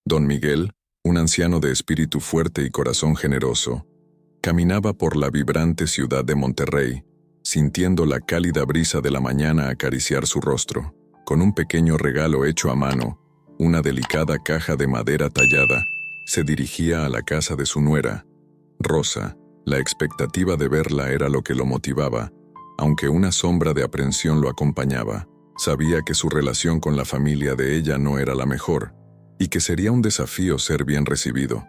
Don Miguel, un anciano de espíritu fuerte y corazón generoso, caminaba por la vibrante ciudad de Monterrey, sintiendo la cálida brisa de la mañana acariciar su rostro. Con un pequeño regalo hecho a mano, una delicada caja de madera tallada, se dirigía a la casa de su nuera, Rosa. La expectativa de verla era lo que lo motivaba, aunque una sombra de aprensión lo acompañaba. Sabía que su relación con la familia de ella no era la mejor, y que sería un desafío ser bien recibido.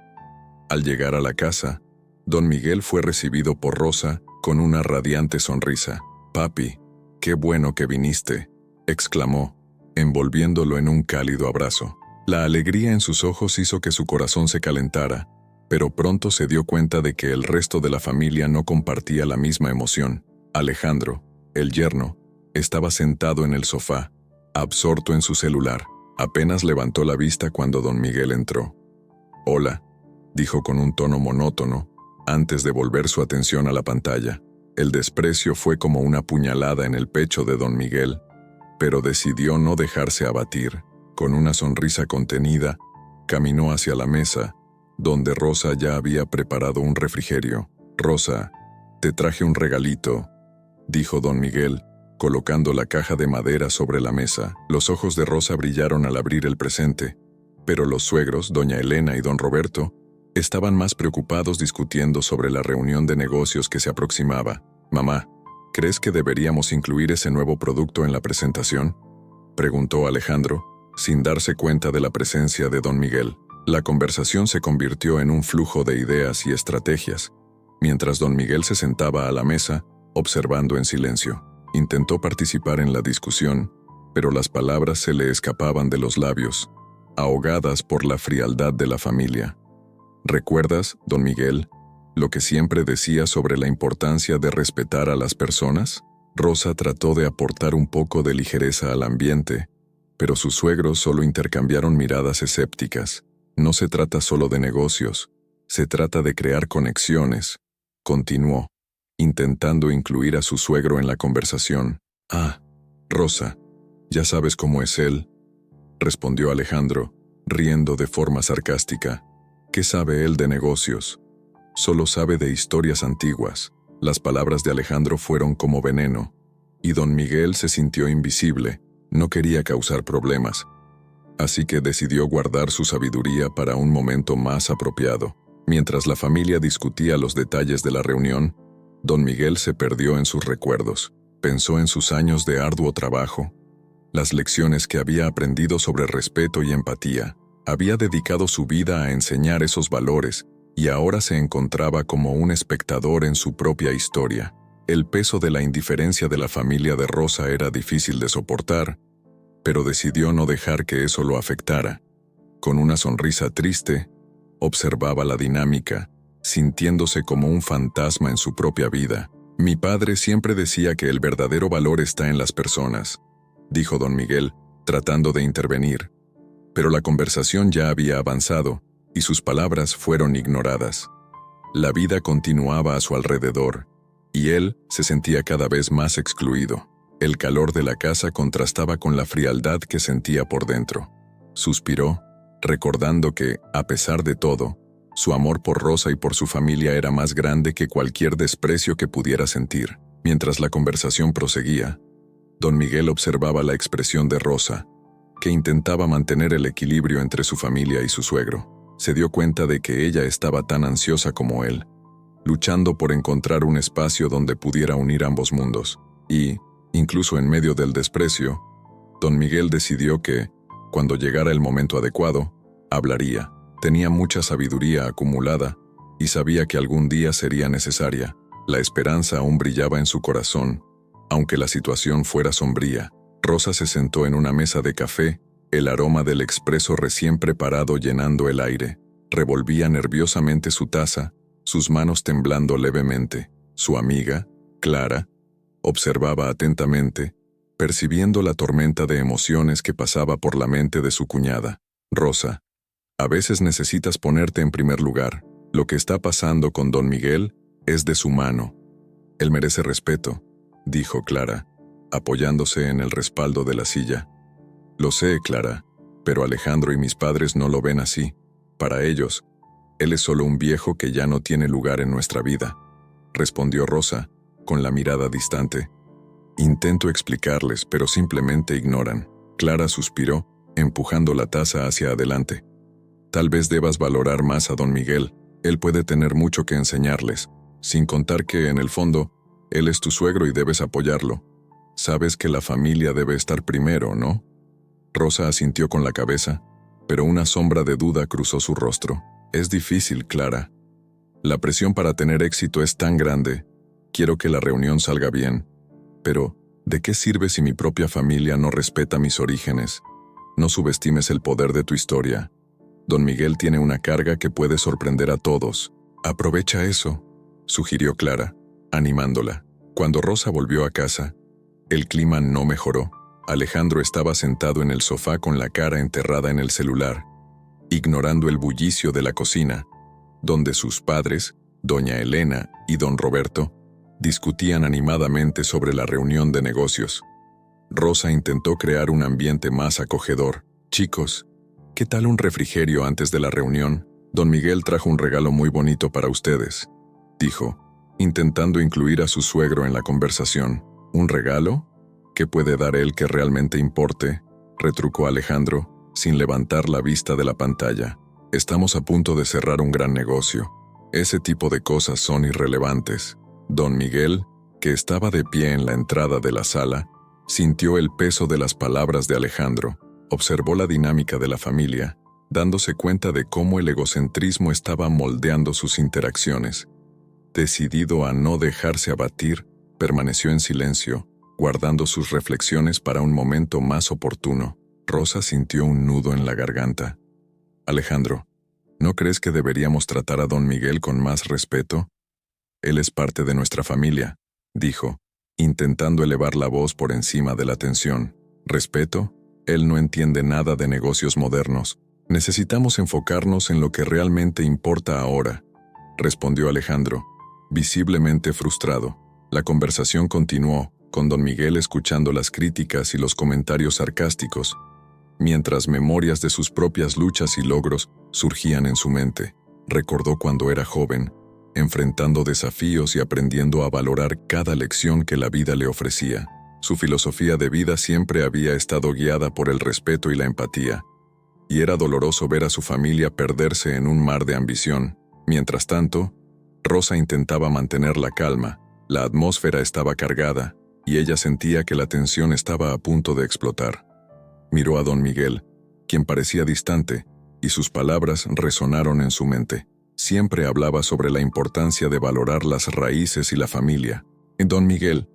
Al llegar a la casa, don Miguel fue recibido por Rosa con una radiante sonrisa. «Papi, qué bueno que viniste», exclamó, envolviéndolo en un cálido abrazo. La alegría en sus ojos hizo que su corazón se calentara, pero pronto se dio cuenta de que el resto de la familia no compartía la misma emoción. Alejandro, el yerno, estaba sentado en el sofá, absorto en su celular. Apenas levantó la vista cuando don Miguel entró. «Hola», dijo con un tono monótono, antes de volver su atención a la pantalla. El desprecio fue como una puñalada en el pecho de don Miguel, pero decidió no dejarse abatir. Con una sonrisa contenida, caminó hacia la mesa, donde Rosa ya había preparado un refrigerio. «Rosa, te traje un regalito», dijo don Miguel, colocando la caja de madera sobre la mesa. Los ojos de Rosa brillaron al abrir el presente, pero los suegros, doña Elena y don Roberto, estaban más preocupados discutiendo sobre la reunión de negocios que se aproximaba. «Mamá, ¿crees que deberíamos incluir ese nuevo producto en la presentación?», preguntó Alejandro, sin darse cuenta de la presencia de don Miguel. La conversación se convirtió en un flujo de ideas y estrategias, mientras don Miguel se sentaba a la mesa, observando en silencio. Intentó participar en la discusión, pero las palabras se le escapaban de los labios, ahogadas por la frialdad de la familia. «¿Recuerdas, don Miguel, lo que siempre decía sobre la importancia de respetar a las personas?». Rosa trató de aportar un poco de ligereza al ambiente, pero sus suegros solo intercambiaron miradas escépticas. «No se trata solo de negocios, se trata de crear conexiones», continuó, intentando incluir a su suegro en la conversación. «Ah, Rosa, ya sabes cómo es él», respondió Alejandro, riendo de forma sarcástica. «¿Qué sabe él de negocios? Solo sabe de historias antiguas». Las palabras de Alejandro fueron como veneno, y don Miguel se sintió invisible. No quería causar problemas, así que decidió guardar su sabiduría para un momento más apropiado. Mientras la familia discutía los detalles de la reunión, don Miguel se perdió en sus recuerdos. Pensó en sus años de arduo trabajo, las lecciones que había aprendido sobre respeto y empatía. Había dedicado su vida a enseñar esos valores y ahora se encontraba como un espectador en su propia historia. El peso de la indiferencia de la familia de Rosa era difícil de soportar, pero decidió no dejar que eso lo afectara. Con una sonrisa triste, observaba la dinámica, sintiéndose como un fantasma en su propia vida. «Mi padre siempre decía que el verdadero valor está en las personas», dijo don Miguel, tratando de intervenir. Pero la conversación ya había avanzado, y sus palabras fueron ignoradas. La vida continuaba a su alrededor, y él se sentía cada vez más excluido. El calor de la casa contrastaba con la frialdad que sentía por dentro. Suspiró, recordando que, a pesar de todo, su amor por Rosa y por su familia era más grande que cualquier desprecio que pudiera sentir. Mientras la conversación proseguía, don Miguel observaba la expresión de Rosa, que intentaba mantener el equilibrio entre su familia y su suegro. Se dio cuenta de que ella estaba tan ansiosa como él, luchando por encontrar un espacio donde pudiera unir ambos mundos. Y, incluso en medio del desprecio, don Miguel decidió que, cuando llegara el momento adecuado, hablaría. Tenía mucha sabiduría acumulada y sabía que algún día sería necesaria. La esperanza aún brillaba en su corazón, aunque la situación fuera sombría. Rosa se sentó en una mesa de café, el aroma del expreso recién preparado llenando el aire. Revolvía nerviosamente su taza, sus manos temblando levemente. Su amiga, Clara, observaba atentamente, percibiendo la tormenta de emociones que pasaba por la mente de su cuñada. «Rosa, a veces necesitas ponerte en primer lugar. Lo que está pasando con don Miguel es de su mano. Él merece respeto», dijo Clara, apoyándose en el respaldo de la silla. «Lo sé, Clara, Pero Alejandro y mis padres no lo ven así. Para ellos, él es solo un viejo que ya no tiene lugar en nuestra vida, respondió Rosa, con la mirada distante. Intento explicarles, pero simplemente ignoran. Clara suspiró, empujando la taza hacia adelante. Tal vez debas valorar más a don Miguel. Él puede tener mucho que enseñarles, sin contar que, en el fondo, él es tu suegro y debes apoyarlo. Sabes que la familia debe estar primero, ¿no? Rosa asintió con la cabeza, pero una sombra de duda cruzó su rostro. Es difícil, Clara. La presión para tener éxito es tan grande. Quiero que la reunión salga bien. Pero, ¿de qué sirve si mi propia familia no respeta mis orígenes? No subestimes el poder de tu historia. Don Miguel tiene una carga que puede sorprender a todos. Aprovecha eso, sugirió Clara, animándola. Cuando Rosa volvió a casa, el clima no mejoró. Alejandro estaba sentado en el sofá con la cara enterrada en el celular, ignorando el bullicio de la cocina, donde sus padres, doña Elena y don Roberto, discutían animadamente sobre la reunión de negocios. Rosa intentó crear un ambiente más acogedor. Chicos, ¿qué tal un refrigerio antes de la reunión? Don Miguel trajo un regalo muy bonito para ustedes, dijo, intentando incluir a su suegro en la conversación. ¿Un regalo? ¿Qué puede dar él que realmente importe?, retrucó Alejandro, sin levantar la vista de la pantalla. Estamos a punto de cerrar un gran negocio. Ese tipo de cosas son irrelevantes. Don Miguel, que estaba de pie en la entrada de la sala, sintió el peso de las palabras de Alejandro, observó la dinámica de la familia, dándose cuenta de cómo el egocentrismo estaba moldeando sus interacciones. Decidido a no dejarse abatir, permaneció en silencio, guardando sus reflexiones para un momento más oportuno. Rosa sintió un nudo en la garganta. Alejandro, ¿no crees que deberíamos tratar a don Miguel con más respeto? Él es parte de nuestra familia, dijo, intentando elevar la voz por encima de la tensión. ¿Respeto? Él no entiende nada de negocios modernos. Necesitamos enfocarnos en lo que realmente importa ahora, respondió Alejandro, visiblemente frustrado. La conversación continuó, con don Miguel escuchando las críticas y los comentarios sarcásticos, mientras memorias de sus propias luchas y logros surgían en su mente. Recordó cuando era joven, enfrentando desafíos y aprendiendo a valorar cada lección que la vida le ofrecía. Su filosofía de vida siempre había estado guiada por el respeto y la empatía, y era doloroso ver a su familia perderse en un mar de ambición. Mientras tanto, Rosa intentaba mantener la calma. La atmósfera estaba cargada, y ella sentía que la tensión estaba a punto de explotar. Miró a don Miguel, quien parecía distante, y sus palabras resonaron en su mente. Siempre hablaba sobre la importancia de valorar las raíces y la familia. Don Miguel,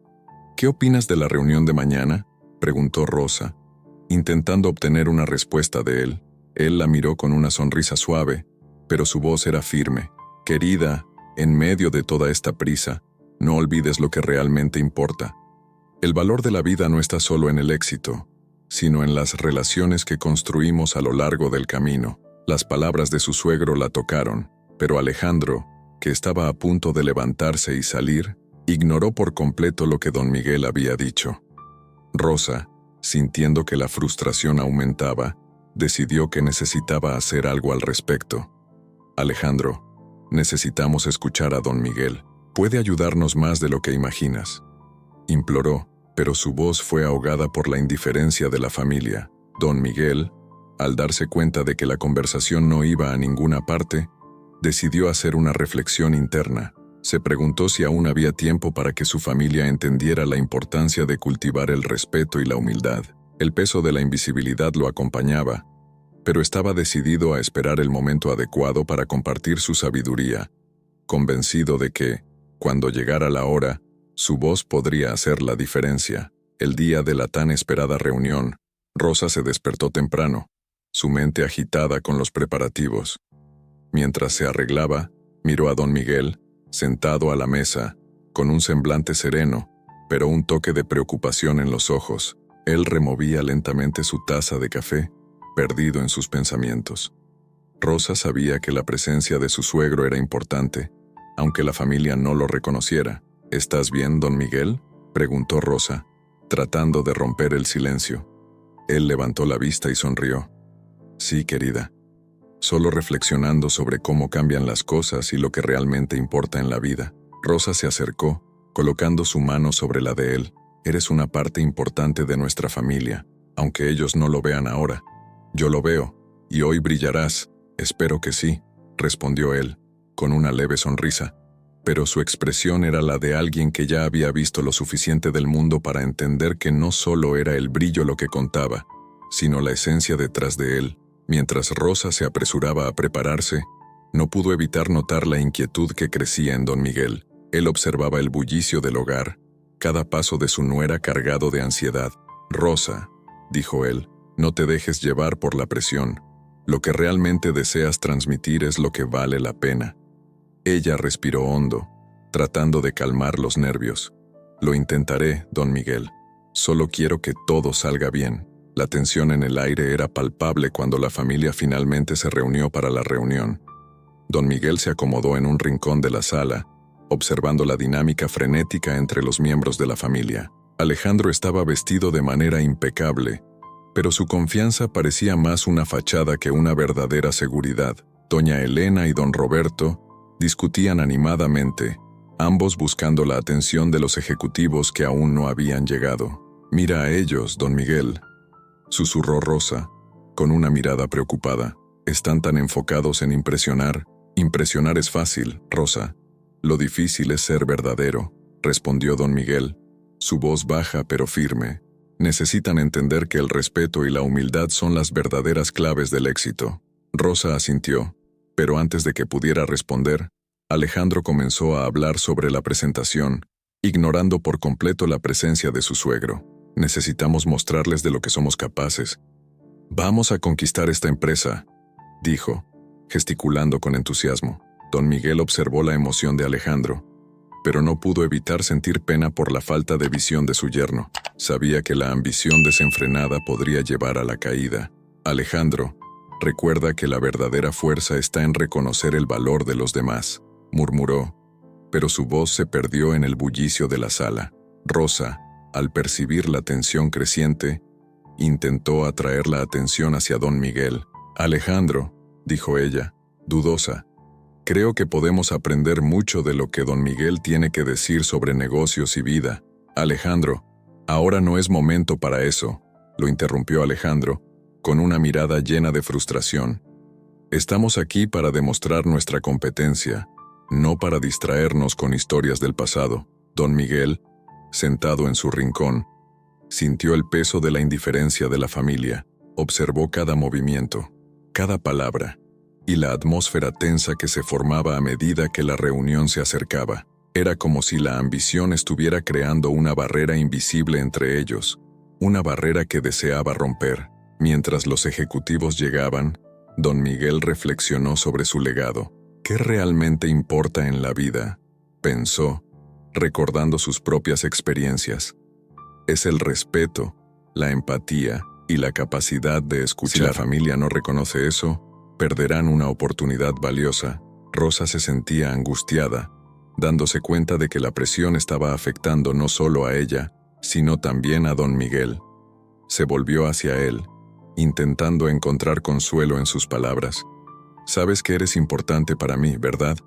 ¿qué opinas de la reunión de mañana?, preguntó Rosa, intentando obtener una respuesta de él. Él la miró con una sonrisa suave, pero su voz era firme. Querida, en medio de toda esta prisa, no olvides lo que realmente importa. El valor de la vida no está solo en el éxito, sino en las relaciones que construimos a lo largo del camino. Las palabras de su suegro la tocaron, pero Alejandro, que estaba a punto de levantarse y salir, ignoró por completo lo que don Miguel había dicho. Rosa, sintiendo que la frustración aumentaba, decidió que necesitaba hacer algo al respecto. Alejandro, necesitamos escuchar a don Miguel. Puede ayudarnos más de lo que imaginas, imploró, pero su voz fue ahogada por la indiferencia de la familia. Don Miguel, al darse cuenta de que la conversación no iba a ninguna parte, decidió hacer una reflexión interna. Se preguntó si aún había tiempo para que su familia entendiera la importancia de cultivar el respeto y la humildad. El peso de la invisibilidad lo acompañaba, pero estaba decidido a esperar el momento adecuado para compartir su sabiduría, convencido de que, cuando llegara la hora, su voz podría hacer la diferencia. El día de la tan esperada reunión, Rosa se despertó temprano, su mente agitada con los preparativos. Mientras se arreglaba, miró a don Miguel, sentado a la mesa, con un semblante sereno, pero un toque de preocupación en los ojos. Él removía lentamente su taza de café, perdido en sus pensamientos. Rosa sabía que la presencia de su suegro era importante, aunque la familia no lo reconociera. ¿Estás bien, don Miguel?, preguntó Rosa, tratando de romper el silencio. Él levantó la vista y sonrió. Sí, querida. Solo reflexionando sobre cómo cambian las cosas y lo que realmente importa en la vida. Rosa se acercó, colocando su mano sobre la de él. Eres una parte importante de nuestra familia, aunque ellos no lo vean ahora. Yo lo veo, y hoy brillarás. Espero que sí, respondió él, con una leve sonrisa. Pero su expresión era la de alguien que ya había visto lo suficiente del mundo para entender que no solo era el brillo lo que contaba, sino la esencia detrás de él. Mientras Rosa se apresuraba a prepararse, no pudo evitar notar la inquietud que crecía en don Miguel. Él observaba el bullicio del hogar, cada paso de su nuera cargado de ansiedad. Rosa, dijo él, no te dejes llevar por la presión. Lo que realmente deseas transmitir es lo que vale la pena. Ella respiró hondo, tratando de calmar los nervios. Lo intentaré, don Miguel. Solo quiero que todo salga bien. La tensión en el aire era palpable cuando la familia finalmente se reunió para la reunión. Don Miguel se acomodó en un rincón de la sala, observando la dinámica frenética entre los miembros de la familia. Alejandro estaba vestido de manera impecable, pero su confianza parecía más una fachada que una verdadera seguridad. Doña Elena y don Roberto discutían animadamente, ambos buscando la atención de los ejecutivos que aún no habían llegado. «Mira a ellos, don Miguel», susurró Rosa, con una mirada preocupada. «Están tan enfocados en impresionar». «Impresionar es fácil, Rosa. Lo difícil es ser verdadero», respondió don Miguel, su voz baja pero firme. «Necesitan entender que el respeto y la humildad son las verdaderas claves del éxito». Rosa asintió, pero antes de que pudiera responder, Alejandro comenzó a hablar sobre la presentación, ignorando por completo la presencia de su suegro. «Necesitamos mostrarles de lo que somos capaces. Vamos a conquistar esta empresa», dijo, gesticulando con entusiasmo. Don Miguel observó la emoción de Alejandro, pero no pudo evitar sentir pena por la falta de visión de su yerno. Sabía que la ambición desenfrenada podría llevar a la caída. «Alejandro, recuerda que la verdadera fuerza está en reconocer el valor de los demás», murmuró, pero su voz se perdió en el bullicio de la sala. Rosa, al percibir la tensión creciente, intentó atraer la atención hacia don Miguel. «Alejandro», dijo ella, dudosa, «creo que podemos aprender mucho de lo que don Miguel tiene que decir sobre negocios y vida». «Alejandro, ahora no es momento para eso», lo interrumpió Alejandro, con una mirada llena de frustración. «Estamos aquí para demostrar nuestra competencia, no para distraernos con historias del pasado». Don Miguel, sentado en su rincón, sintió el peso de la indiferencia de la familia, observó cada movimiento, cada palabra, y la atmósfera tensa que se formaba a medida que la reunión se acercaba. Era como si la ambición estuviera creando una barrera invisible entre ellos, una barrera que deseaba romper. Mientras los ejecutivos llegaban, don Miguel reflexionó sobre su legado. ¿Qué realmente importa en la vida?, pensó, recordando sus propias experiencias. Es el respeto, la empatía y la capacidad de escuchar. Si la familia no reconoce eso, perderán una oportunidad valiosa. Rosa se sentía angustiada, dándose cuenta de que la presión estaba afectando no solo a ella, sino también a don Miguel. Se volvió hacia él, intentando encontrar consuelo en sus palabras. «Sabes que eres importante para mí, ¿verdad?»,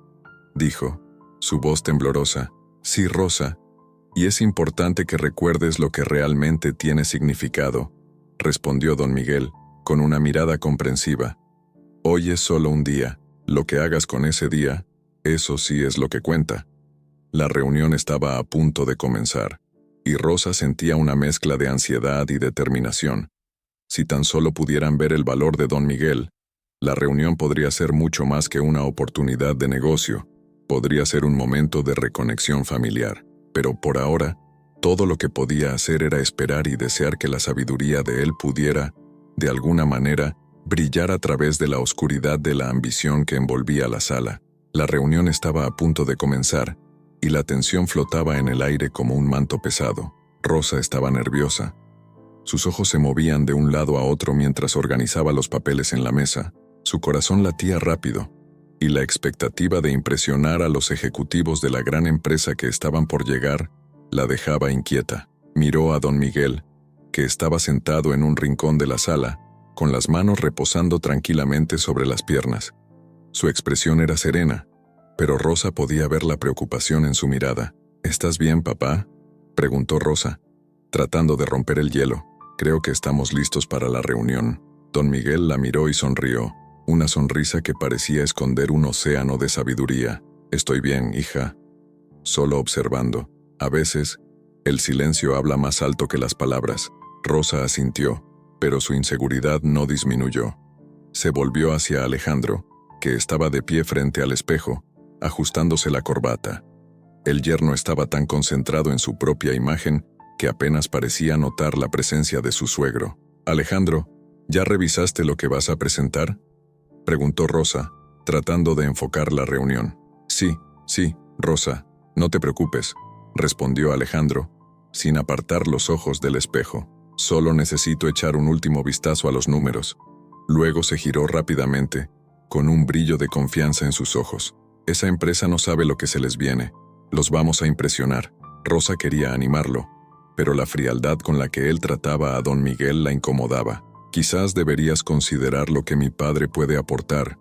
dijo, su voz temblorosa. «Sí, Rosa, y es importante que recuerdes lo que realmente tiene significado», respondió don Miguel, con una mirada comprensiva. «Hoy es solo un día. Lo que hagas con ese día, eso sí es lo que cuenta». La reunión estaba a punto de comenzar, y Rosa sentía una mezcla de ansiedad y determinación. Si tan solo pudieran ver el valor de don Miguel, la reunión podría ser mucho más que una oportunidad de negocio. Podría ser un momento de reconexión familiar. Pero por ahora, todo lo que podía hacer era esperar y desear que la sabiduría de él pudiera, de alguna manera, brillar a través de la oscuridad de la ambición que envolvía la sala. La reunión estaba a punto de comenzar, y la tensión flotaba en el aire como un manto pesado. Rosa estaba nerviosa. Sus ojos se movían de un lado a otro mientras organizaba los papeles en la mesa. Su corazón latía rápido, y la expectativa de impresionar a los ejecutivos de la gran empresa que estaban por llegar la dejaba inquieta. Miró a don Miguel, que estaba sentado en un rincón de la sala, con las manos reposando tranquilamente sobre las piernas. Su expresión era serena, pero Rosa podía ver la preocupación en su mirada. ¿Estás bien, papá?, preguntó Rosa, tratando de romper el hielo. Creo que estamos listos para la reunión. Don Miguel la miró y sonrió, una sonrisa que parecía esconder un océano de sabiduría. Estoy bien, hija. Solo observando. A veces, el silencio habla más alto que las palabras. Rosa asintió, pero su inseguridad no disminuyó. Se volvió hacia Alejandro, que estaba de pie frente al espejo, ajustándose la corbata. El yerno estaba tan concentrado en su propia imagen que apenas parecía notar la presencia de su suegro. «Alejandro, ¿ya revisaste lo que vas a presentar?», preguntó Rosa, tratando de enfocar la reunión. Sí, Rosa, no te preocupes», respondió Alejandro, sin apartar los ojos del espejo. «Solo necesito echar un último vistazo a los números». Luego se giró rápidamente, con un brillo de confianza en sus ojos. «Esa empresa no sabe lo que se les viene. Los vamos a impresionar». Rosa quería animarlo, pero la frialdad con la que él trataba a don Miguel la incomodaba. «Quizás deberías considerar lo que mi padre puede aportar.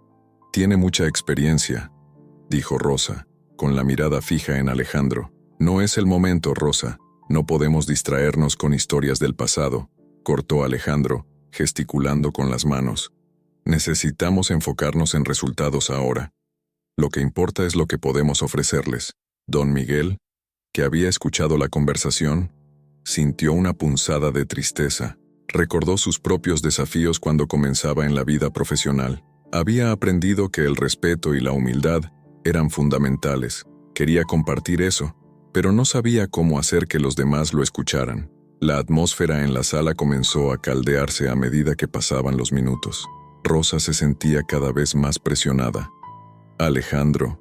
Tiene mucha experiencia», dijo Rosa, con la mirada fija en Alejandro. «No es el momento, Rosa. No podemos distraernos con historias del pasado», cortó Alejandro, gesticulando con las manos. «Necesitamos enfocarnos en resultados ahora. Lo que importa es lo que podemos ofrecerles». Don Miguel, que había escuchado la conversación, sintió una punzada de tristeza. Recordó sus propios desafíos cuando comenzaba en la vida profesional. Había aprendido que el respeto y la humildad eran fundamentales. Quería compartir eso, pero no sabía cómo hacer que los demás lo escucharan. La atmósfera en la sala comenzó a caldearse a medida que pasaban los minutos. Rosa se sentía cada vez más presionada. «Alejandro,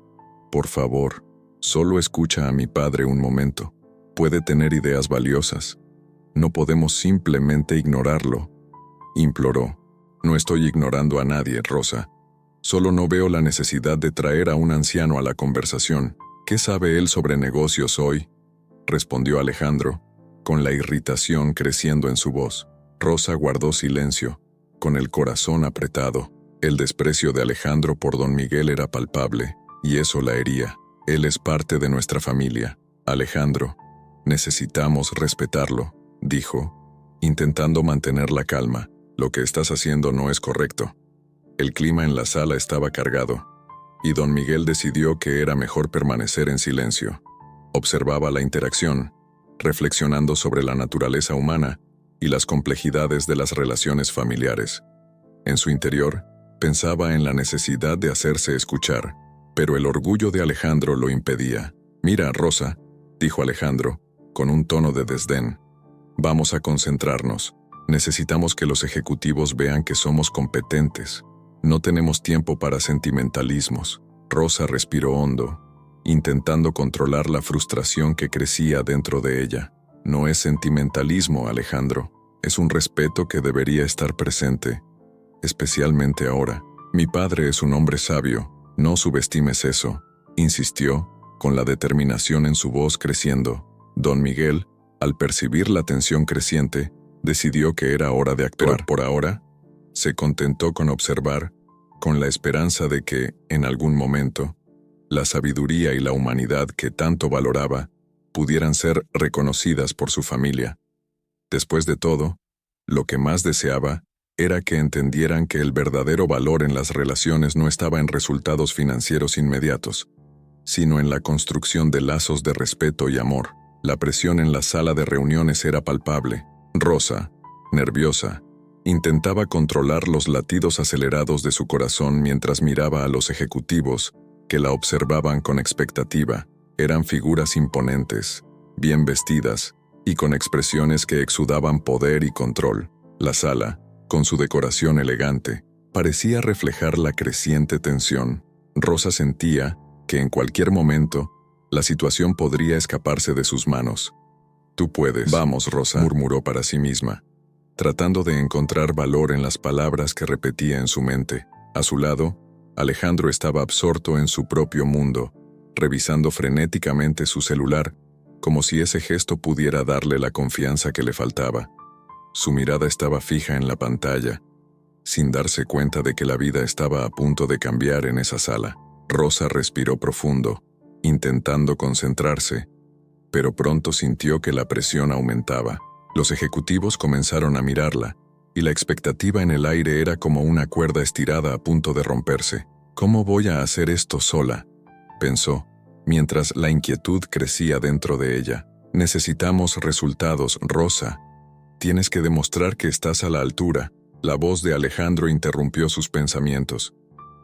por favor, solo escucha a mi padre un momento. Puede tener ideas valiosas. No podemos simplemente ignorarlo», imploró. «No estoy ignorando a nadie, Rosa. Solo no veo la necesidad de traer a un anciano a la conversación. ¿Qué sabe él sobre negocios hoy?», respondió Alejandro, con la irritación creciendo en su voz. Rosa guardó silencio, con el corazón apretado. El desprecio de Alejandro por don Miguel era palpable, y eso la hería. «Él es parte de nuestra familia, Alejandro. Necesitamos respetarlo», dijo, intentando mantener la calma. «Lo que estás haciendo no es correcto». El clima en la sala estaba cargado, y don Miguel decidió que era mejor permanecer en silencio. Observaba la interacción, reflexionando sobre la naturaleza humana y las complejidades de las relaciones familiares. En su interior, pensaba en la necesidad de hacerse escuchar, pero el orgullo de Alejandro lo impedía. «Mira, Rosa», dijo Alejandro, con un tono de desdén. «Vamos a concentrarnos. Necesitamos que los ejecutivos vean que somos competentes. No tenemos tiempo para sentimentalismos». Rosa respiró hondo, intentando controlar la frustración que crecía dentro de ella. «No es sentimentalismo, Alejandro. Es un respeto que debería estar presente, especialmente ahora. Mi padre es un hombre sabio. No subestimes eso», insistió, con la determinación en su voz creciendo. Don Miguel, al percibir la tensión creciente, decidió que era hora de actuar. Pero por ahora, se contentó con observar, con la esperanza de que, en algún momento, la sabiduría y la humanidad que tanto valoraba pudieran ser reconocidas por su familia. Después de todo, lo que más deseaba era que entendieran que el verdadero valor en las relaciones no estaba en resultados financieros inmediatos, sino en la construcción de lazos de respeto y amor. La presión en la sala de reuniones era palpable. Rosa, nerviosa, intentaba controlar los latidos acelerados de su corazón mientras miraba a los ejecutivos, que la observaban con expectativa. Eran figuras imponentes, bien vestidas, y con expresiones que exudaban poder y control. La sala, con su decoración elegante, parecía reflejar la creciente tensión. Rosa sentía que en cualquier momento, la situación podría escaparse de sus manos. «Tú puedes». «Vamos, Rosa», murmuró para sí misma, tratando de encontrar valor en las palabras que repetía en su mente. A su lado, Alejandro estaba absorto en su propio mundo, revisando frenéticamente su celular, como si ese gesto pudiera darle la confianza que le faltaba. Su mirada estaba fija en la pantalla, sin darse cuenta de que la vida estaba a punto de cambiar en esa sala. Rosa respiró profundo, intentando concentrarse, pero pronto sintió que la presión aumentaba. Los ejecutivos comenzaron a mirarla, y la expectativa en el aire era como una cuerda estirada a punto de romperse. ¿Cómo voy a hacer esto sola?, pensó, mientras la inquietud crecía dentro de ella. Necesitamos resultados, Rosa. Tienes que demostrar que estás a la altura. La voz de Alejandro interrumpió sus pensamientos.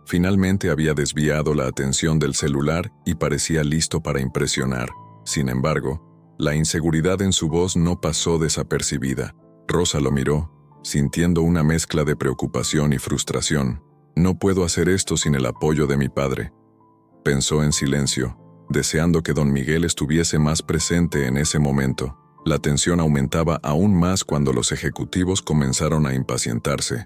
Finalmente había desviado la atención del celular y parecía listo para impresionar. Sin embargo, la inseguridad en su voz no pasó desapercibida. Rosa lo miró, sintiendo una mezcla de preocupación y frustración. No puedo hacer esto sin el apoyo de mi padre, pensó en silencio, deseando que don Miguel estuviese más presente en ese momento. La tensión aumentaba aún más cuando los ejecutivos comenzaron a impacientarse.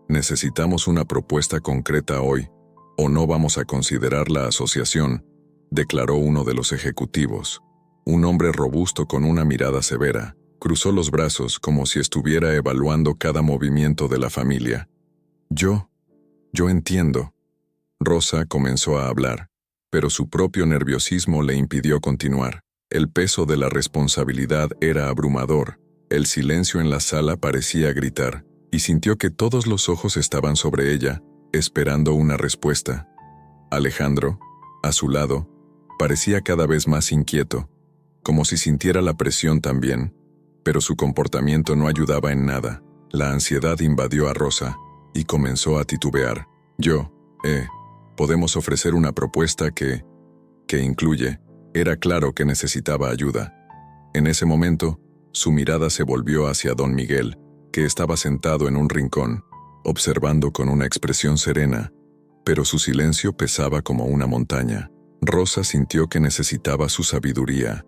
Necesitamos una propuesta concreta hoy, o no vamos a considerar la asociación, declaró uno de los ejecutivos. Un hombre robusto con una mirada severa, cruzó los brazos como si estuviera evaluando cada movimiento de la familia. Yo entiendo. Rosa comenzó a hablar, pero su propio nerviosismo le impidió continuar. El peso de la responsabilidad era abrumador. El silencio en la sala parecía gritar, y sintió que todos los ojos estaban sobre ella, esperando una respuesta. Alejandro, a su lado, parecía cada vez más inquieto, como si sintiera la presión también, pero su comportamiento no ayudaba en nada. La ansiedad invadió a Rosa, y comenzó a titubear. Podemos ofrecer una propuesta que incluye. Era claro que necesitaba ayuda. En ese momento, su mirada se volvió hacia don Miguel, que estaba sentado en un rincón, observando con una expresión serena, pero su silencio pesaba como una montaña. Rosa sintió que necesitaba su sabiduría,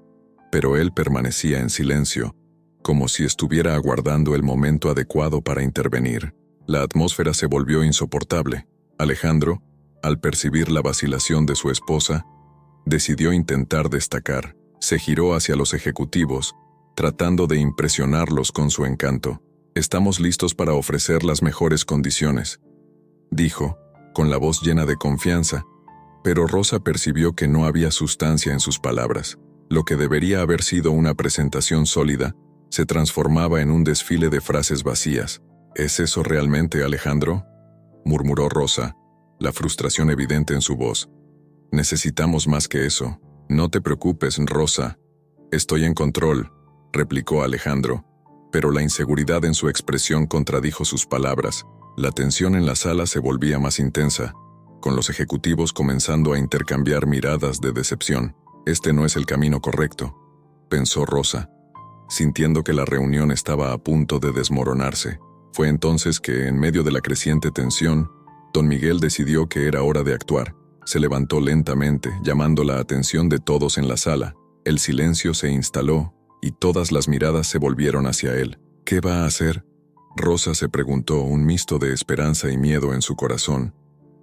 pero él permanecía en silencio, como si estuviera aguardando el momento adecuado para intervenir. La atmósfera se volvió insoportable. Alejandro, al percibir la vacilación de su esposa, decidió intentar destacar. Se giró hacia los ejecutivos, tratando de impresionarlos con su encanto. Estamos listos para ofrecer las mejores condiciones, dijo, con la voz llena de confianza, pero Rosa percibió que no había sustancia en sus palabras. Lo que debería haber sido una presentación sólida, se transformaba en un desfile de frases vacías. ¿Es eso realmente, Alejandro?, murmuró Rosa, la frustración evidente en su voz. Necesitamos más que eso. No te preocupes, Rosa. Estoy en control, replicó Alejandro, pero la inseguridad en su expresión contradijo sus palabras. La tensión en la sala se volvía más intensa, con los ejecutivos comenzando a intercambiar miradas de decepción. Este no es el camino correcto, pensó Rosa, sintiendo que la reunión estaba a punto de desmoronarse. Fue entonces que, en medio de la creciente tensión, don Miguel decidió que era hora de actuar. Se levantó lentamente, llamando la atención de todos en la sala. El silencio se instaló, y todas las miradas se volvieron hacia él. ¿Qué va a hacer?, Rosa se preguntó, un mixto de esperanza y miedo en su corazón.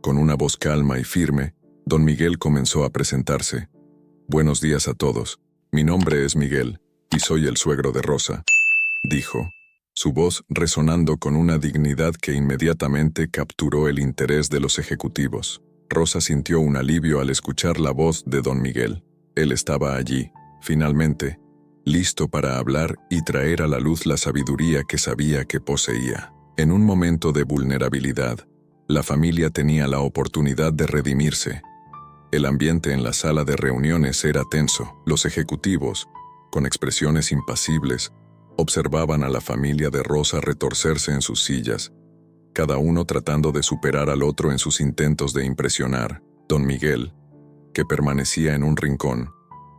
Con una voz calma y firme, don Miguel comenzó a presentarse. Buenos días a todos. Mi nombre es Miguel, y soy el suegro de Rosa, dijo, su voz resonando con una dignidad que inmediatamente capturó el interés de los ejecutivos. Rosa sintió un alivio al escuchar la voz de don Miguel. Él estaba allí, finalmente, listo para hablar y traer a la luz la sabiduría que sabía que poseía. En un momento de vulnerabilidad, la familia tenía la oportunidad de redimirse. El ambiente en la sala de reuniones era tenso. Los ejecutivos, con expresiones impasibles, observaban a la familia de Rosa retorcerse en sus sillas, cada uno tratando de superar al otro en sus intentos de impresionar. Don Miguel, que permanecía en un rincón,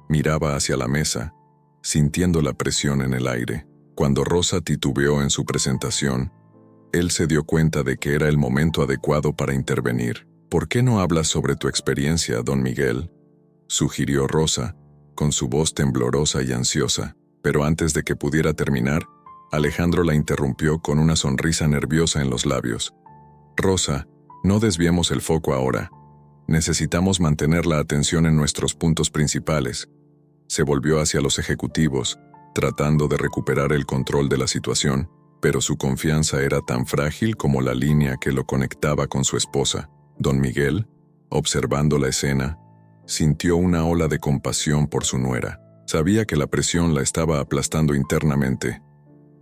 miraba hacia la mesa, sintiendo la presión en el aire. Cuando Rosa titubeó en su presentación, él se dio cuenta de que era el momento adecuado para intervenir. ¿Por qué no hablas sobre tu experiencia, don Miguel?, sugirió Rosa, con su voz temblorosa y ansiosa. Pero antes de que pudiera terminar, Alejandro la interrumpió con una sonrisa nerviosa en los labios. Rosa, no desviemos el foco ahora. Necesitamos mantener la atención en nuestros puntos principales. Se volvió hacia los ejecutivos, tratando de recuperar el control de la situación. pero su confianza era tan frágil como la línea que lo conectaba con su esposa. Don Miguel, observando la escena, sintió una ola de compasión por su nuera. Sabía que la presión la estaba aplastando internamente.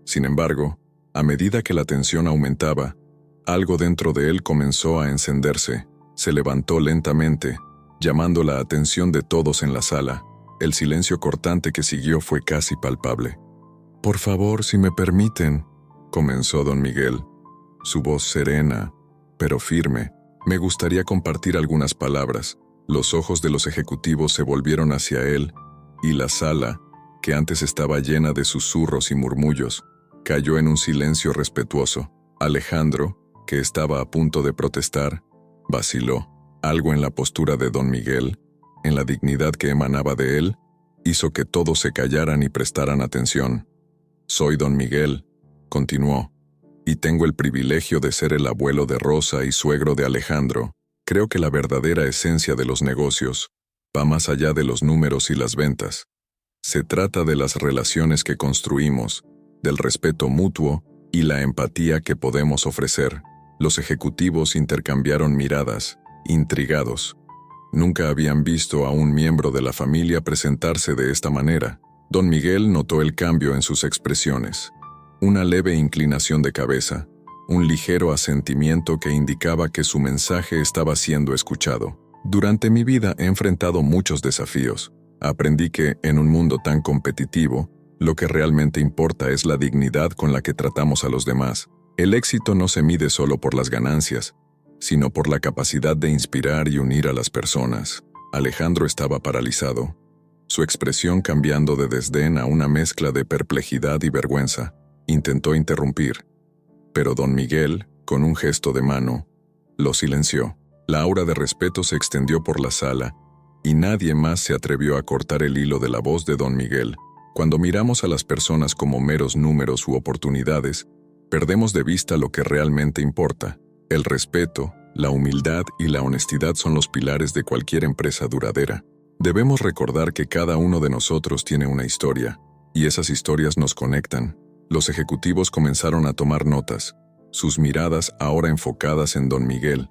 Sin embargo, a medida que la tensión aumentaba, algo dentro de él comenzó a encenderse. Se levantó lentamente, llamando la atención de todos en la sala. El silencio cortante que siguió fue casi palpable. «Por favor, si me permiten», comenzó don Miguel, su voz serena, pero firme. «Me gustaría compartir algunas palabras». Los ojos de los ejecutivos se volvieron hacia él, y la sala, que antes estaba llena de susurros y murmullos, cayó en un silencio respetuoso. Alejandro, que estaba a punto de protestar, vaciló. Algo en la postura de don Miguel, en la dignidad que emanaba de él, hizo que todos se callaran y prestaran atención. «Soy don Miguel», continuó, «y tengo el privilegio de ser el abuelo de Rosa y suegro de Alejandro. Creo que la verdadera esencia de los negocios va más allá de los números y las ventas. Se trata de las relaciones que construimos, del respeto mutuo y la empatía que podemos ofrecer». Los ejecutivos intercambiaron miradas, intrigados. Nunca habían visto a un miembro de la familia presentarse de esta manera. Don Miguel notó el cambio en sus expresiones. Una leve inclinación de cabeza, un ligero asentimiento que indicaba que su mensaje estaba siendo escuchado. «Durante mi vida he enfrentado muchos desafíos. Aprendí que, en un mundo tan competitivo, lo que realmente importa es la dignidad con la que tratamos a los demás. El éxito no se mide solo por las ganancias, sino por la capacidad de inspirar y unir a las personas». Alejandro estaba paralizado, su expresión cambiando de desdén a una mezcla de perplejidad y vergüenza. Intentó interrumpir, pero don Miguel, con un gesto de mano, lo silenció. La aura de respeto se extendió por la sala, y nadie más se atrevió a cortar el hilo de la voz de don Miguel. Cuando miramos a las personas como meros números u oportunidades, perdemos de vista lo que realmente importa. El respeto, la humildad y la honestidad son los pilares de cualquier empresa duradera. Debemos recordar que cada uno de nosotros tiene una historia, y esas historias nos conectan. Los ejecutivos comenzaron a tomar notas, sus miradas ahora enfocadas en don Miguel,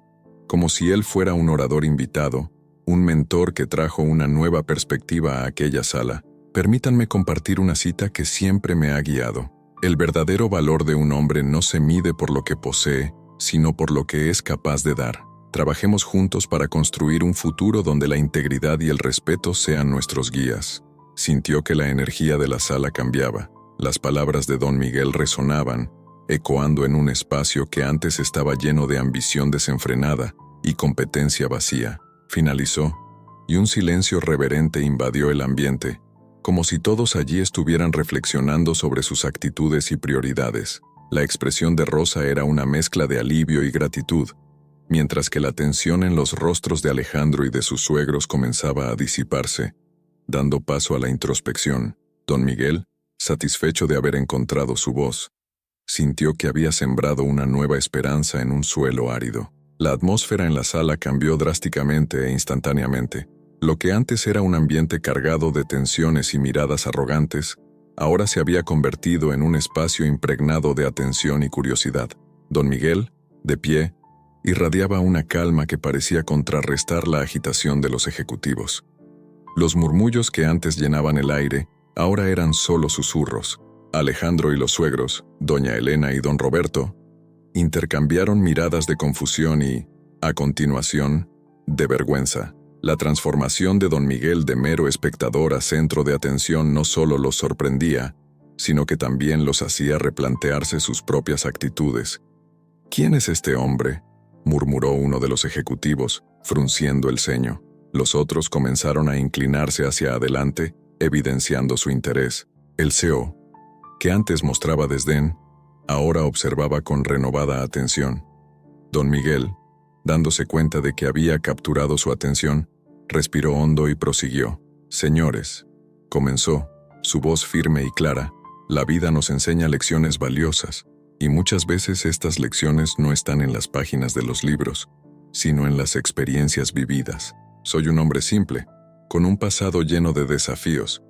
como si él fuera un orador invitado, un mentor que trajo una nueva perspectiva a aquella sala. Permítanme compartir una cita que siempre me ha guiado. El verdadero valor de un hombre no se mide por lo que posee, sino por lo que es capaz de dar. Trabajemos juntos para construir un futuro donde la integridad y el respeto sean nuestros guías. Sintió que la energía de la sala cambiaba. Las palabras de don Miguel resonaban, ecoando en un espacio que antes estaba lleno de ambición desenfrenada y competencia vacía. Finalizó, y un silencio reverente invadió el ambiente, como si todos allí estuvieran reflexionando sobre sus actitudes y prioridades. La expresión de Rosa era una mezcla de alivio y gratitud, mientras que la tensión en los rostros de Alejandro y de sus suegros comenzaba a disiparse, dando paso a la introspección. Don Miguel, satisfecho de haber encontrado su voz, sintió que había sembrado una nueva esperanza en un suelo árido. La atmósfera en la sala cambió drásticamente e instantáneamente. Lo que antes era un ambiente cargado de tensiones y miradas arrogantes, ahora se había convertido en un espacio impregnado de atención y curiosidad. Don Miguel, de pie, irradiaba una calma que parecía contrarrestar la agitación de los ejecutivos. Los murmullos que antes llenaban el aire, ahora eran solo susurros. Alejandro y los suegros, doña Elena y don Roberto, intercambiaron miradas de confusión y, a continuación, de vergüenza. La transformación de don Miguel de mero espectador a centro de atención no solo los sorprendía, sino que también los hacía replantearse sus propias actitudes. «¿Quién es este hombre?», murmuró uno de los ejecutivos, frunciendo el ceño. Los otros comenzaron a inclinarse hacia adelante, evidenciando su interés. El CEO, que antes mostraba desdén, ahora observaba con renovada atención. Don Miguel, dándose cuenta de que había capturado su atención, respiró hondo y prosiguió. «Señores», comenzó, su voz firme y clara, «la vida nos enseña lecciones valiosas, y muchas veces estas lecciones no están en las páginas de los libros, sino en las experiencias vividas. Soy un hombre simple, con un pasado lleno de desafíos,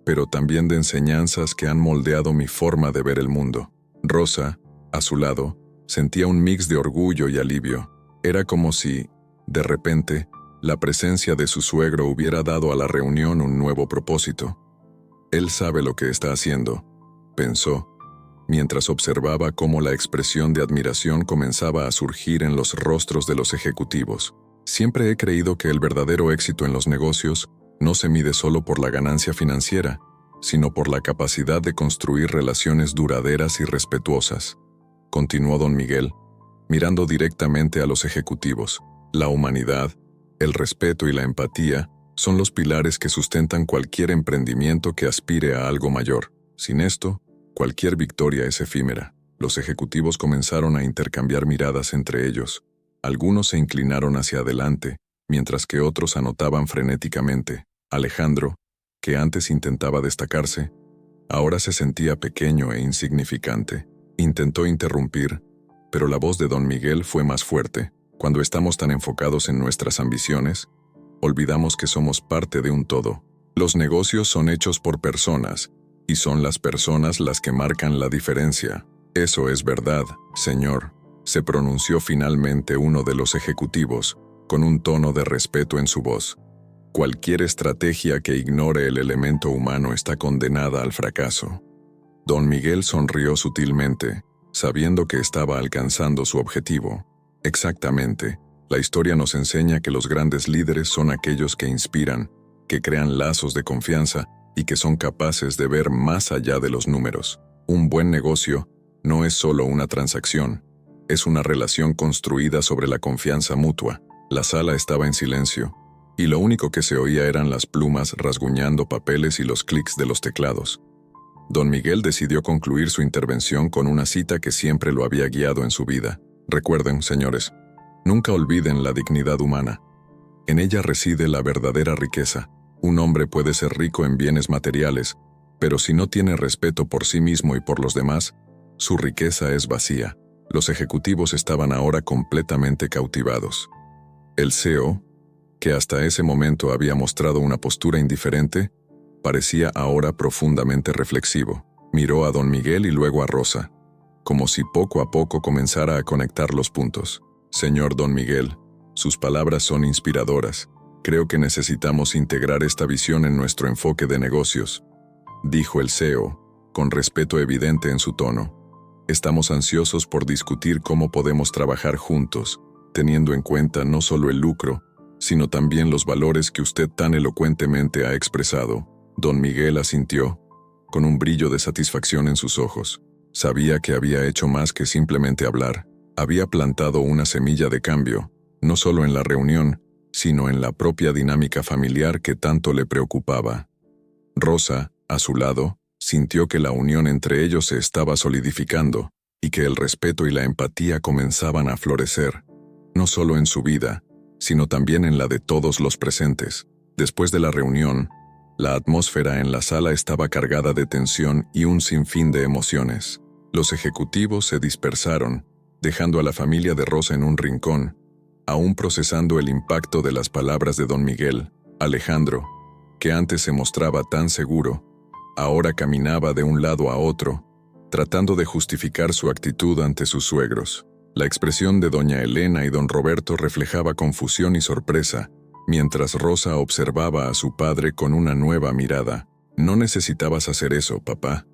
pero también de enseñanzas que han moldeado mi forma de ver el mundo. Rosa, a su lado, sentía un mix de orgullo y alivio. Era como si, de repente, la presencia de su suegro hubiera dado a la reunión un nuevo propósito. Él sabe lo que está haciendo, pensó, mientras observaba cómo la expresión de admiración comenzaba a surgir en los rostros de los ejecutivos. Siempre he creído que el verdadero éxito en los negocios no se mide solo por la ganancia financiera, sino por la capacidad de construir relaciones duraderas y respetuosas, continuó don Miguel, mirando directamente a los ejecutivos. La humanidad, el respeto y la empatía son los pilares que sustentan cualquier emprendimiento que aspire a algo mayor. Sin esto, cualquier victoria es efímera. Los ejecutivos comenzaron a intercambiar miradas entre ellos. Algunos se inclinaron hacia adelante, mientras que otros anotaban frenéticamente. Alejandro, que antes intentaba destacarse, ahora se sentía pequeño e insignificante. Intentó interrumpir, pero la voz de don Miguel fue más fuerte. Cuando estamos tan enfocados en nuestras ambiciones, olvidamos que somos parte de un todo. Los negocios son hechos por personas, y son las personas las que marcan la diferencia. Eso es verdad, señor, se pronunció finalmente uno de los ejecutivos, con un tono de respeto en su voz. Cualquier estrategia que ignore el elemento humano está condenada al fracaso. Don Miguel sonrió sutilmente, sabiendo que estaba alcanzando su objetivo. Exactamente, la historia nos enseña que los grandes líderes son aquellos que inspiran, que crean lazos de confianza y que son capaces de ver más allá de los números. Un buen negocio no es solo una transacción, es una relación construida sobre la confianza mutua. La sala estaba en silencio, y lo único que se oía eran las plumas rasguñando papeles y los clics de los teclados. Don Miguel decidió concluir su intervención con una cita que siempre lo había guiado en su vida. Recuerden, señores, nunca olviden la dignidad humana. En ella reside la verdadera riqueza. Un hombre puede ser rico en bienes materiales, pero si no tiene respeto por sí mismo y por los demás, su riqueza es vacía. Los ejecutivos estaban ahora completamente cautivados. El CEO, que hasta ese momento había mostrado una postura indiferente, parecía ahora profundamente reflexivo. Miró a don Miguel y luego a Rosa, como si poco a poco comenzara a conectar los puntos. Señor don Miguel, sus palabras son inspiradoras. Creo que necesitamos integrar esta visión en nuestro enfoque de negocios, dijo el CEO, con respeto evidente en su tono. Estamos ansiosos por discutir cómo podemos trabajar juntos, teniendo en cuenta no solo el lucro, sino también los valores que usted tan elocuentemente ha expresado. Don Miguel asintió, con un brillo de satisfacción en sus ojos. Sabía que había hecho más que simplemente hablar. Había plantado una semilla de cambio, no solo en la reunión, sino en la propia dinámica familiar que tanto le preocupaba. Rosa, a su lado, sintió que la unión entre ellos se estaba solidificando y que el respeto y la empatía comenzaban a florecer, no solo en su vida, sino también en la de todos los presentes. Después de la reunión, la atmósfera en la sala estaba cargada de tensión y un sinfín de emociones. Los ejecutivos se dispersaron, dejando a la familia de Rosa en un rincón, aún procesando el impacto de las palabras de don Miguel. Alejandro, que antes se mostraba tan seguro, ahora caminaba de un lado a otro, tratando de justificar su actitud ante sus suegros. La expresión de doña Elena y don Roberto reflejaba confusión y sorpresa, mientras Rosa observaba a su padre con una nueva mirada. «No necesitabas hacer eso, papá»,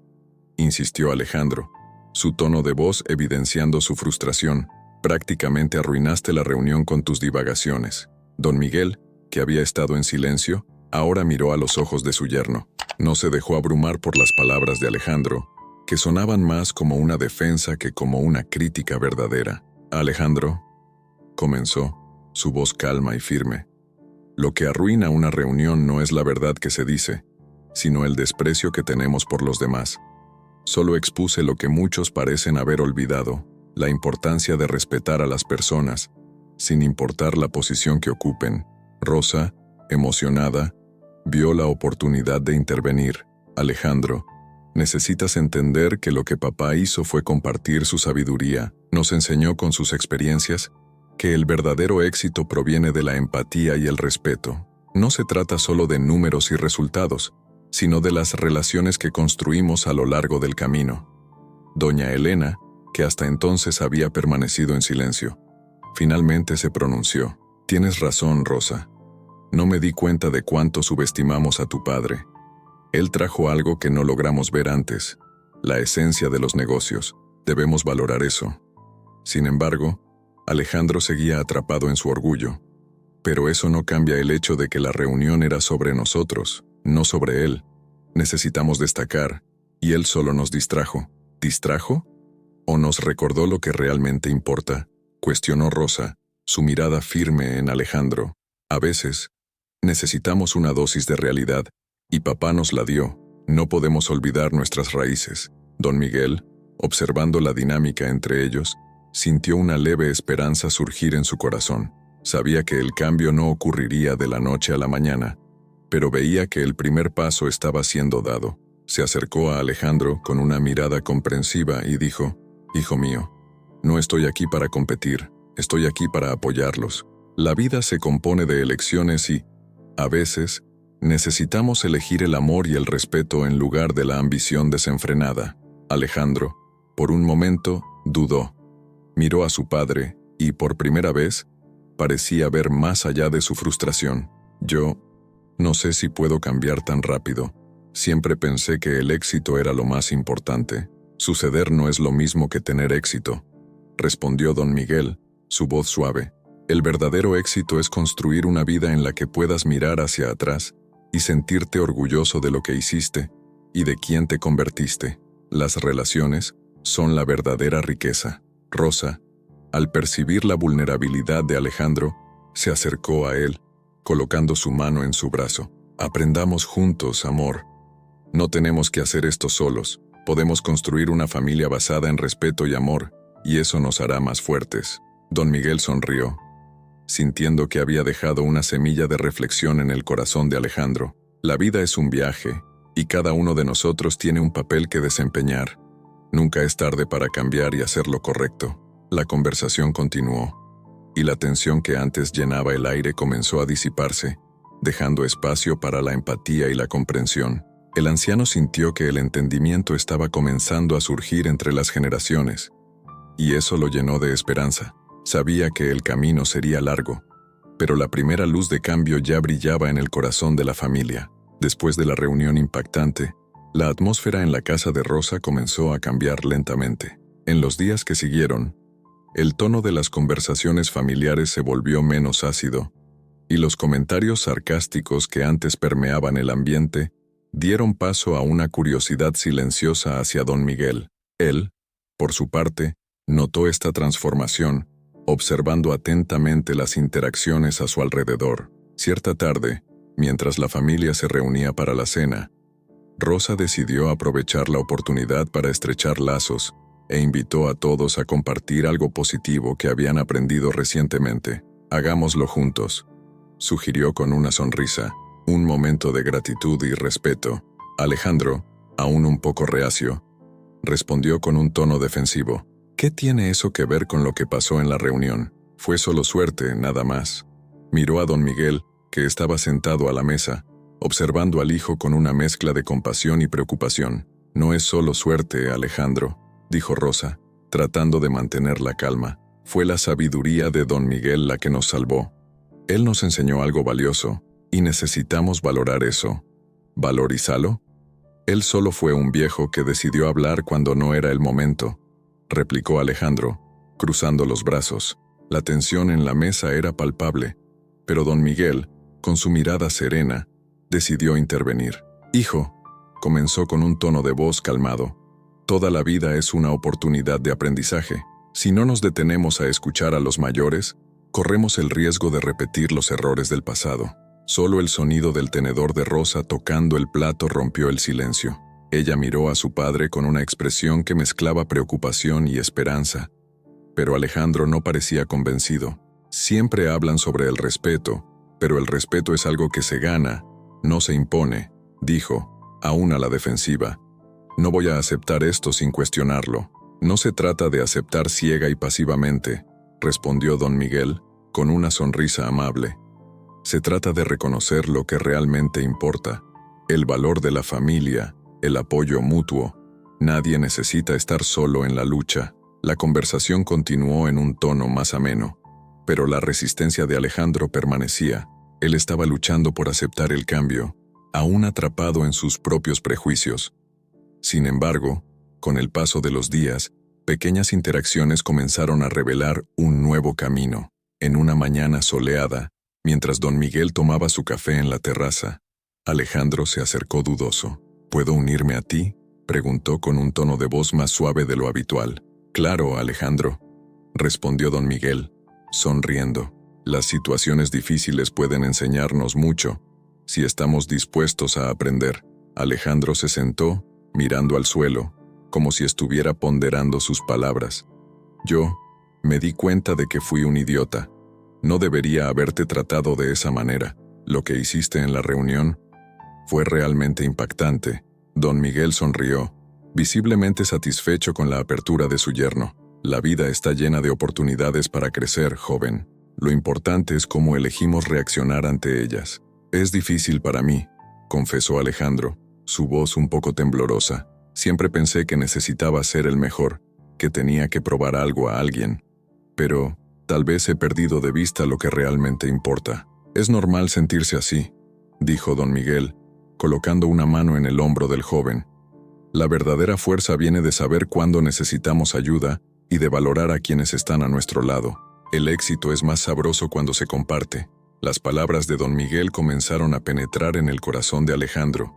insistió Alejandro, su tono de voz evidenciando su frustración. «Prácticamente arruinaste la reunión con tus divagaciones». Don Miguel, que había estado en silencio, ahora miró a los ojos de su yerno. No se dejó abrumar por las palabras de Alejandro, que sonaban más como una defensa que como una crítica verdadera. «Alejandro», comenzó, su voz calma y firme, «lo que arruina una reunión no es la verdad que se dice, sino el desprecio que tenemos por los demás. Solo expuse lo que muchos parecen haber olvidado, la importancia de respetar a las personas, sin importar la posición que ocupen». Rosa, emocionada, vio la oportunidad de intervenir. «Alejandro, necesitas entender que lo que papá hizo fue compartir su sabiduría. Nos enseñó con sus experiencias que el verdadero éxito proviene de la empatía y el respeto. No se trata solo de números y resultados, sino de las relaciones que construimos a lo largo del camino». Doña Elena, que hasta entonces había permanecido en silencio, finalmente se pronunció. Tienes razón, Rosa. No me di cuenta de cuánto subestimamos a tu padre. Él trajo algo que no logramos ver antes, la esencia de los negocios. Debemos valorar eso. Sin embargo, Alejandro seguía atrapado en su orgullo. Pero eso no cambia el hecho de que la reunión era sobre nosotros, no sobre él. Necesitamos destacar, y él solo nos distrajo. ¿Distrajo? ¿O nos recordó lo que realmente importa? Cuestionó Rosa, su mirada firme en Alejandro. A veces, necesitamos una dosis de realidad, y papá nos la dio. No podemos olvidar nuestras raíces. Don Miguel, observando la dinámica entre ellos, sintió una leve esperanza surgir en su corazón. Sabía que el cambio no ocurriría de la noche a la mañana, pero veía que el primer paso estaba siendo dado. Se acercó a Alejandro con una mirada comprensiva y dijo: «Hijo mío, no estoy aquí para competir, estoy aquí para apoyarlos. La vida se compone de elecciones y, a veces, necesitamos elegir el amor y el respeto en lugar de la ambición desenfrenada». Alejandro, por un momento, dudó. Miró a su padre y, por primera vez, parecía ver más allá de su frustración. «Yo no sé si puedo cambiar tan rápido. Siempre pensé que el éxito era lo más importante. Suceder no es lo mismo que tener éxito», respondió don Miguel, su voz suave. «El verdadero éxito es construir una vida en la que puedas mirar hacia atrás y sentirte orgulloso de lo que hiciste y de quién te convertiste. Las relaciones son la verdadera riqueza». Rosa, al percibir la vulnerabilidad de Alejandro, se acercó a él, colocando su mano en su brazo. «Aprendamos juntos, amor. No tenemos que hacer esto solos. Podemos construir una familia basada en respeto y amor, y eso nos hará más fuertes». Don Miguel sonrió, sintiendo que había dejado una semilla de reflexión en el corazón de Alejandro. La vida es un viaje, y cada uno de nosotros tiene un papel que desempeñar. Nunca es tarde para cambiar y hacer lo correcto. La conversación continuó, y la tensión que antes llenaba el aire comenzó a disiparse, dejando espacio para la empatía y la comprensión. El anciano sintió que el entendimiento estaba comenzando a surgir entre las generaciones, y eso lo llenó de esperanza. Sabía que el camino sería largo, pero la primera luz de cambio ya brillaba en el corazón de la familia. Después de la reunión impactante, la atmósfera en la casa de Rosa comenzó a cambiar lentamente. En los días que siguieron, el tono de las conversaciones familiares se volvió menos ácido, y los comentarios sarcásticos que antes permeaban el ambiente dieron paso a una curiosidad silenciosa hacia don Miguel. Él, por su parte, notó esta transformación, observando atentamente las interacciones a su alrededor. Cierta tarde, mientras la familia se reunía para la cena, Rosa decidió aprovechar la oportunidad para estrechar lazos e invitó a todos a compartir algo positivo que habían aprendido recientemente. «Hagámoslo juntos», sugirió con una sonrisa. Un momento de gratitud y respeto. Alejandro, aún un poco reacio, respondió con un tono defensivo. «¿Qué tiene eso que ver con lo que pasó en la reunión? Fue solo suerte, nada más». Miró a don Miguel, que estaba sentado a la mesa, observando al hijo con una mezcla de compasión y preocupación. «No es solo suerte, Alejandro», dijo Rosa, tratando de mantener la calma. «Fue la sabiduría de don Miguel la que nos salvó. Él nos enseñó algo valioso, y necesitamos valorar eso». «¿Valorízalo?» «Él solo fue un viejo que decidió hablar cuando no era el momento», replicó Alejandro, cruzando los brazos. La tensión en la mesa era palpable, pero don Miguel, con su mirada serena, decidió intervenir. «Hijo», comenzó con un tono de voz calmado, «toda la vida es una oportunidad de aprendizaje. Si no nos detenemos a escuchar a los mayores, corremos el riesgo de repetir los errores del pasado». Solo el sonido del tenedor de Rosa tocando el plato rompió el silencio. Ella miró a su padre con una expresión que mezclaba preocupación y esperanza, pero Alejandro no parecía convencido. «Siempre hablan sobre el respeto, pero el respeto es algo que se gana, no se impone», dijo, aún a la defensiva. «No voy a aceptar esto sin cuestionarlo». «No se trata de aceptar ciega y pasivamente», respondió don Miguel, con una sonrisa amable. «Se trata de reconocer lo que realmente importa, el valor de la familia, el apoyo mutuo. Nadie necesita estar solo en la lucha. La conversación continuó en un tono más ameno, pero la resistencia de Alejandro permanecía. Él estaba luchando por aceptar el cambio, aún atrapado en sus propios prejuicios. Sin embargo, con el paso de los días, pequeñas interacciones comenzaron a revelar un nuevo camino. En una mañana soleada, mientras don Miguel tomaba su café en la terraza, Alejandro se acercó dudoso. ¿Puedo unirme a ti?, preguntó con un tono de voz más suave de lo habitual. Claro, Alejandro, respondió don Miguel, sonriendo. Las situaciones difíciles pueden enseñarnos mucho, si estamos dispuestos a aprender. Alejandro se sentó, mirando al suelo, como si estuviera ponderando sus palabras. Yo me di cuenta de que fui un idiota. No debería haberte tratado de esa manera. Lo que hiciste en la reunión fue realmente impactante. Don Miguel sonrió, visiblemente satisfecho con la apertura de su yerno. La vida está llena de oportunidades para crecer, joven. Lo importante es cómo elegimos reaccionar ante ellas. Es difícil para mí, confesó Alejandro, su voz un poco temblorosa. Siempre pensé que necesitaba ser el mejor, que tenía que probar algo a alguien. Pero tal vez he perdido de vista lo que realmente importa. Es normal sentirse así, dijo don Miguel, colocando una mano en el hombro del joven. La verdadera fuerza viene de saber cuándo necesitamos ayuda y de valorar a quienes están a nuestro lado. El éxito es más sabroso cuando se comparte. Las palabras de don Miguel comenzaron a penetrar en el corazón de Alejandro,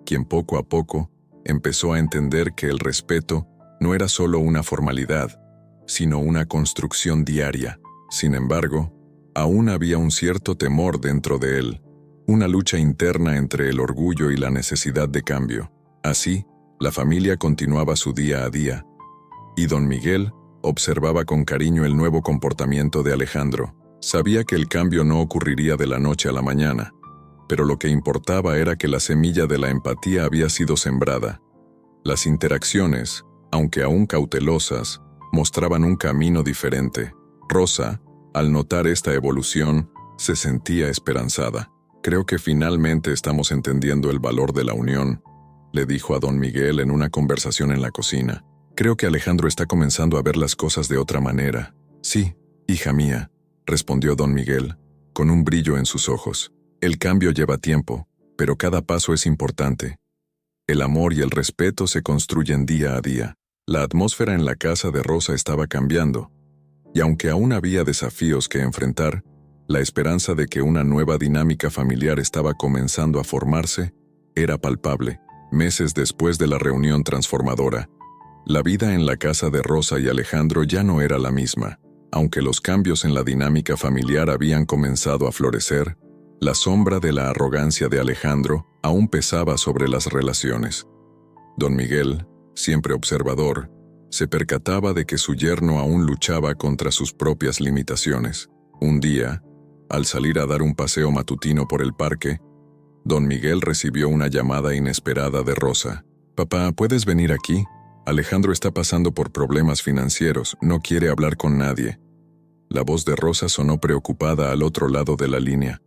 quien poco a poco empezó a entender que el respeto no era solo una formalidad, sino una construcción diaria. Sin embargo, aún había un cierto temor dentro de él, una lucha interna entre el orgullo y la necesidad de cambio. Así, la familia continuaba su día a día, y don Miguel observaba con cariño el nuevo comportamiento de Alejandro. Sabía que el cambio no ocurriría de la noche a la mañana, pero lo que importaba era que la semilla de la empatía había sido sembrada. Las interacciones, aunque aún cautelosas, mostraban un camino diferente. Rosa, al notar esta evolución, se sentía esperanzada. Creo que finalmente estamos entendiendo el valor de la unión, le dijo a don Miguel en una conversación en la cocina. Creo que Alejandro está comenzando a ver las cosas de otra manera. Sí, hija mía, respondió don Miguel, con un brillo en sus ojos. El cambio lleva tiempo, pero cada paso es importante. El amor y el respeto se construyen día a día. La atmósfera en la casa de Rosa estaba cambiando, y aunque aún había desafíos que enfrentar, la esperanza de que una nueva dinámica familiar estaba comenzando a formarse era palpable. Meses después de la reunión transformadora, la vida en la casa de Rosa y Alejandro ya no era la misma. Aunque los cambios en la dinámica familiar habían comenzado a florecer, la sombra de la arrogancia de Alejandro aún pesaba sobre las relaciones. Don Miguel, siempre observador, se percataba de que su yerno aún luchaba contra sus propias limitaciones. Un día, al salir a dar un paseo matutino por el parque, don Miguel recibió una llamada inesperada de Rosa. «Papá, ¿puedes venir aquí? Alejandro está pasando por problemas financieros, no quiere hablar con nadie». La voz de Rosa sonó preocupada al otro lado de la línea.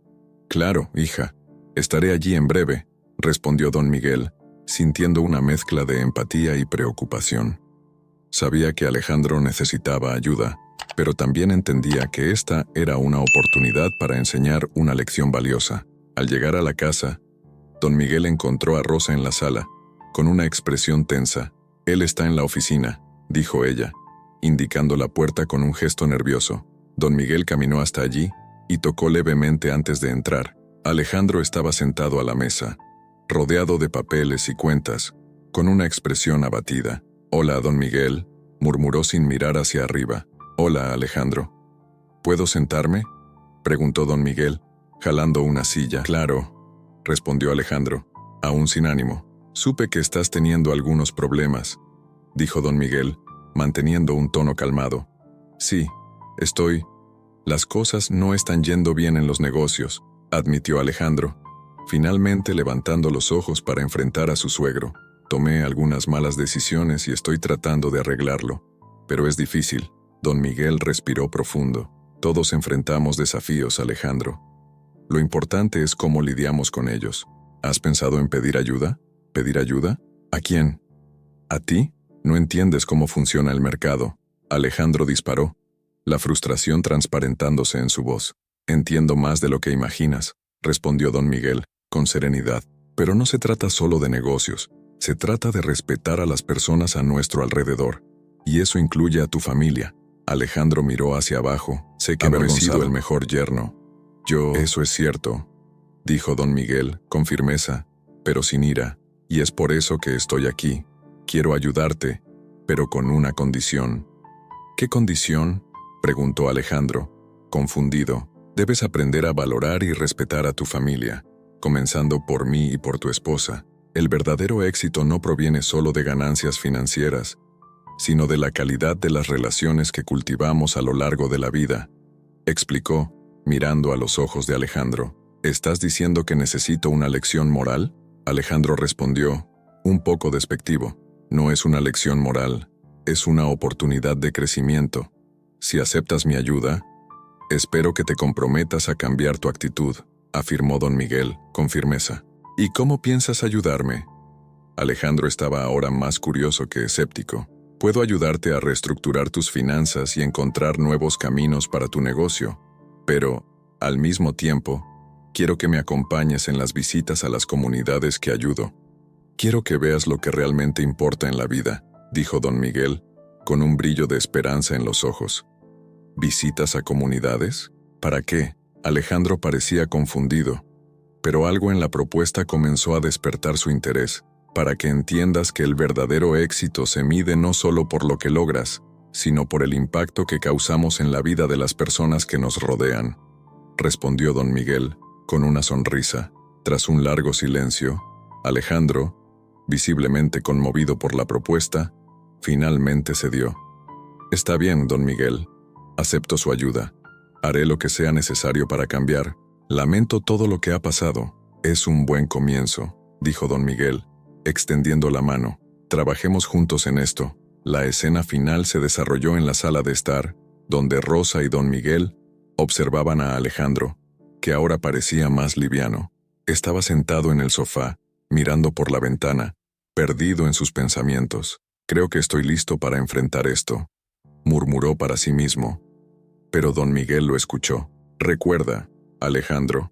«Claro, hija, estaré allí en breve», respondió don Miguel, sintiendo una mezcla de empatía y preocupación. Sabía que Alejandro necesitaba ayuda, pero también entendía que esta era una oportunidad para enseñar una lección valiosa. Al llegar a la casa, don Miguel encontró a Rosa en la sala, con una expresión tensa. «Él está en la oficina», dijo ella, indicando la puerta con un gesto nervioso. Don Miguel caminó hasta allí y tocó levemente antes de entrar. Alejandro estaba sentado a la mesa, rodeado de papeles y cuentas, con una expresión abatida. «Hola, don Miguel», murmuró sin mirar hacia arriba. «Hola, Alejandro». «¿Puedo sentarme?», preguntó don Miguel, jalando una silla. «Claro», respondió Alejandro, aún sin ánimo. «Supe que estás teniendo algunos problemas», dijo don Miguel, manteniendo un tono calmado. «Sí, las cosas no están yendo bien en los negocios», admitió Alejandro, finalmente levantando los ojos para enfrentar a su suegro. «Tomé algunas malas decisiones y estoy tratando de arreglarlo, pero es difícil». Don Miguel respiró profundo. «Todos enfrentamos desafíos, Alejandro. Lo importante es cómo lidiamos con ellos. ¿Has pensado en pedir ayuda? ¿Pedir ayuda? ¿A quién?». ¿A ti? No entiendes cómo funciona el mercado. Alejandro disparó, la frustración transparentándose en su voz. Entiendo más de lo que imaginas, respondió don Miguel, con serenidad. Pero no se trata solo de negocios, se trata de respetar a las personas a nuestro alrededor. Y eso incluye a tu familia. Alejandro miró hacia abajo. Sé que habré sido el mejor yerno. Eso es cierto, dijo don Miguel, con firmeza, pero sin ira. Y es por eso que estoy aquí. Quiero ayudarte, pero con una condición. ¿Qué condición?, preguntó Alejandro, confundido. Debes aprender a valorar y respetar a tu familia, comenzando por mí y por tu esposa. El verdadero éxito no proviene solo de ganancias financieras, sino de la calidad de las relaciones que cultivamos a lo largo de la vida, explicó, mirando a los ojos de Alejandro. ¿Estás diciendo que necesito una lección moral? Alejandro respondió, un poco despectivo. No es una lección moral, es una oportunidad de crecimiento. Si aceptas mi ayuda, espero que te comprometas a cambiar tu actitud, afirmó don Miguel, con firmeza. ¿Y cómo piensas ayudarme? Alejandro estaba ahora más curioso que escéptico. Puedo ayudarte a reestructurar tus finanzas y encontrar nuevos caminos para tu negocio, pero, al mismo tiempo, quiero que me acompañes en las visitas a las comunidades que ayudo. Quiero que veas lo que realmente importa en la vida, dijo don Miguel, con un brillo de esperanza en los ojos. ¿Visitas a comunidades? ¿Para qué? Alejandro parecía confundido, pero algo en la propuesta comenzó a despertar su interés. Para que entiendas que el verdadero éxito se mide no solo por lo que logras, sino por el impacto que causamos en la vida de las personas que nos rodean, respondió don Miguel, con una sonrisa. Tras un largo silencio, Alejandro, visiblemente conmovido por la propuesta, finalmente cedió. Está bien, don Miguel. Acepto su ayuda. Haré lo que sea necesario para cambiar. Lamento todo lo que ha pasado. Es un buen comienzo, dijo don Miguel, extendiendo la mano. Trabajemos juntos en esto. La escena final se desarrolló en la sala de estar, donde Rosa y don Miguel observaban a Alejandro, que ahora parecía más liviano. Estaba sentado en el sofá, mirando por la ventana, perdido en sus pensamientos. Creo que estoy listo para enfrentar esto, murmuró para sí mismo. Pero don Miguel lo escuchó. Recuerda, Alejandro,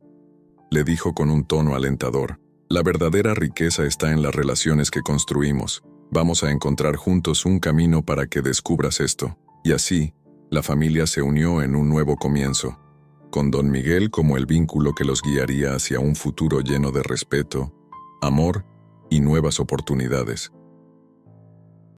le dijo con un tono alentador, la verdadera riqueza está en las relaciones que construimos. Vamos a encontrar juntos un camino para que descubras esto. Y así, la familia se unió en un nuevo comienzo, con don Miguel como el vínculo que los guiaría hacia un futuro lleno de respeto, amor y nuevas oportunidades.